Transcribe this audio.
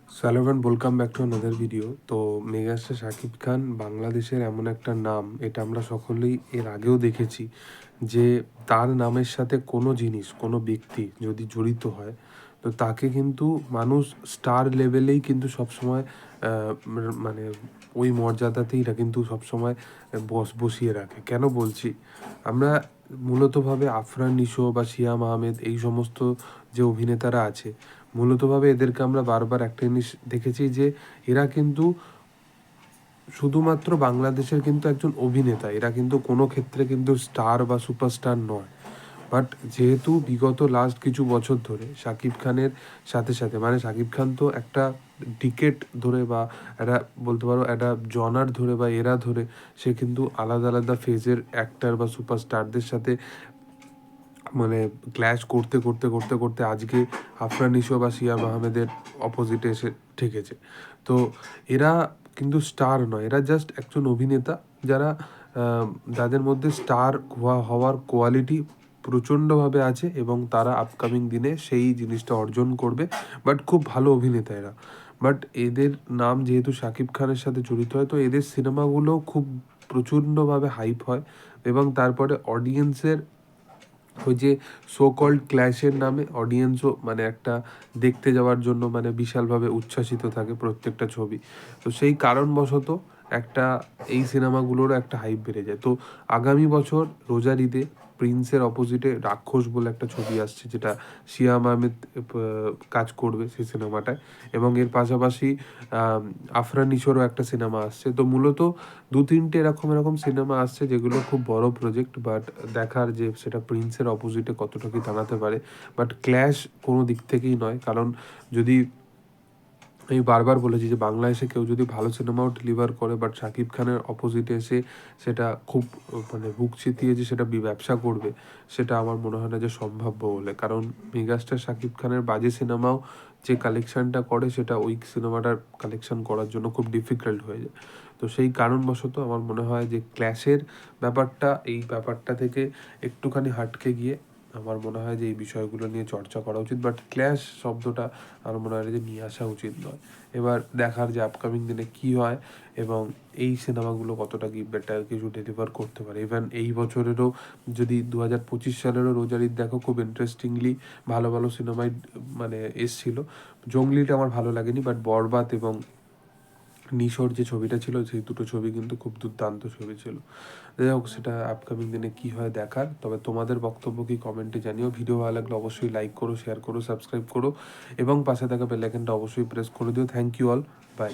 স্যালোভান welcome back to another video. তো megastar Shakib Khan বাংলাদেশের এমন একটা নাম, এটা আমরা সকলেই এর আগেও দেখেছি যে তার নামের সাথে কোনো জিনিস, কোনো ব্যক্তি যদি জড়িত হয়, তো তাকে কিন্তু মানুষ স্টার লেভেলেই কিন্তু সবসময় মানে ওই মর্যাদাতেই এরা কিন্তু সবসময় বসিয়ে রাখে। কেন বলছি? আমরা মূলতভাবে আফরান নিশো বা সিয়াম আহমেদ এই সমস্ত যে অভিনেতারা আছে, মূলতভাবে এদেরকে আমরা বারবার একটা জিনিস দেখেছি যে এরা কিন্তু শুধুমাত্র বাংলাদেশের কিন্তু একজন অভিনেতা। এরা কিন্তু কোনো ক্ষেত্রে কিন্তু স্টার বা সুপারস্টার নয়। বাট যেহেতু বিগত লাস্ট কিছু বছর ধরে শাকিব খানের সাথে সাথে, মানে শাকিব খান তো একটা ডিকেট ধরে বা একটা বলতে পারো একটা জনার ধরে বা এরা ধরে সে কিন্তু আলাদা আলাদা ফেজের অ্যাক্টার বা সুপারস্টারদের সাথে মানে ক্ল্যাশ করতে করতে করতে করতে আজকে আফরান নিশো বা সিয়াম আহমেদের অপোজিটে এসে ঠেকেছে। তো এরা কিন্তু স্টার নয়, এরা জাস্ট একজন অভিনেতা যারা যাদের মধ্যে স্টার হওয়ার কোয়ালিটি প্রচণ্ডভাবে আছে এবং তারা আপকামিং দিনে সেই জিনিসটা অর্জন করবে। বাট খুব ভালো অভিনেতা এরা। বাট এদের নাম যেহেতু শাকিব খানের সাথে জড়িত হয়, তো এদের সিনেমাগুলো খুব প্রচণ্ডভাবে হাইপ হয় এবং তারপরে অডিয়েন্সের ওই যে সো কল্ড ক্ল্যাশের নামে অডিয়েন্সও মানে একটা দেখতে যাওয়ার জন্য মানে বিশালভাবে উচ্ছ্বাসিত থাকে প্রত্যেকটা ছবি। তো সেই কারণবশত একটা এই সিনেমাগুলোরও একটা হাইপ বেড়ে যায়। তো আগামী বছর রোজার ঈদে প্রিন্সের অপোজিটে রাক্ষস বলে একটা ছবি আসছে, যেটা সিয়াম আহমেদ কাজ করবে সেই সিনেমাটায়, এবং এর পাশাপাশি আফরান নিশোরও একটা সিনেমা আসছে। তো মূলত দু তিনটে এরকম সিনেমা আসছে যেগুলো খুব বড় প্রজেক্ট, বাট দেখার যে সেটা প্রিন্সের অপোজিটে কতটা কি দাঁড়াতে পারে। বাট ক্ল্যাশ কোনো দিক থেকেই নয়, কারণ যদি আমি বারবার বলেছি যে বাংলা এসে কেউ যদি ভালো সিনেমাও ডেলিভার করে, বাট শাকিব খানের অপোজিটে এসে সেটা খুব মানে বুক চিতিয়ে যে সেটা ব্যবসা করবে, সেটা আমার মনে হয় না যে সম্ভাব্য বলে। কারণ মেগাস্টার শাকিব খানের বাজে সিনেমাও যে কালেকশানটা করে, সেটা ওই সিনেমাটার কালেকশান করার জন্য খুব ডিফিকাল্ট হয়ে যায়। তো সেই কারণবশত আমার মনে হয় যে ক্ল্যাশের ব্যাপারটা, এই ব্যাপারটা থেকে একটুখানি হাটকে গিয়ে আমার মনে হয় যে এই বিষয়গুলো নিয়ে চর্চা করা উচিত। বাট ক্ল্যাশ শব্দটা আমার মনে হয় যে নিয়ে আসা উচিত নয়। এবার দেখার যে আপকামিং দিনে কী হয় এবং এই সিনেমাগুলো কতটা কি বেটার কিছু ডেলিভার করতে পারে। ইভেন এই বছরেরও যদি 2025 সালেরও রোজার ঈদ দেখো, খুব ইন্টারেস্টিংলি ভালো ভালো সিনেমায় মানে এসছিল। জঙ্গলিটা আমার ভালো লাগেনি, বাট বরবাদ এবং নিশোর যে ছবিটা ছিল, সেই দুটো ছবি কিন্তু খুব দুর্দান্ত ছবি ছিল। যাই হোক, সেটা আপকামিং দিনে কী হয় দেখার। তবে তোমাদের বক্তব্য কি কমেন্টে জানিও। ভিডিও ভালো লাগলে অবশ্যই লাইক করো, শেয়ার করো, সাবস্ক্রাইব করো এবং পাশে থাকা বেল আইকনটা অবশ্যই প্রেস করে দিও। Thank you all, by.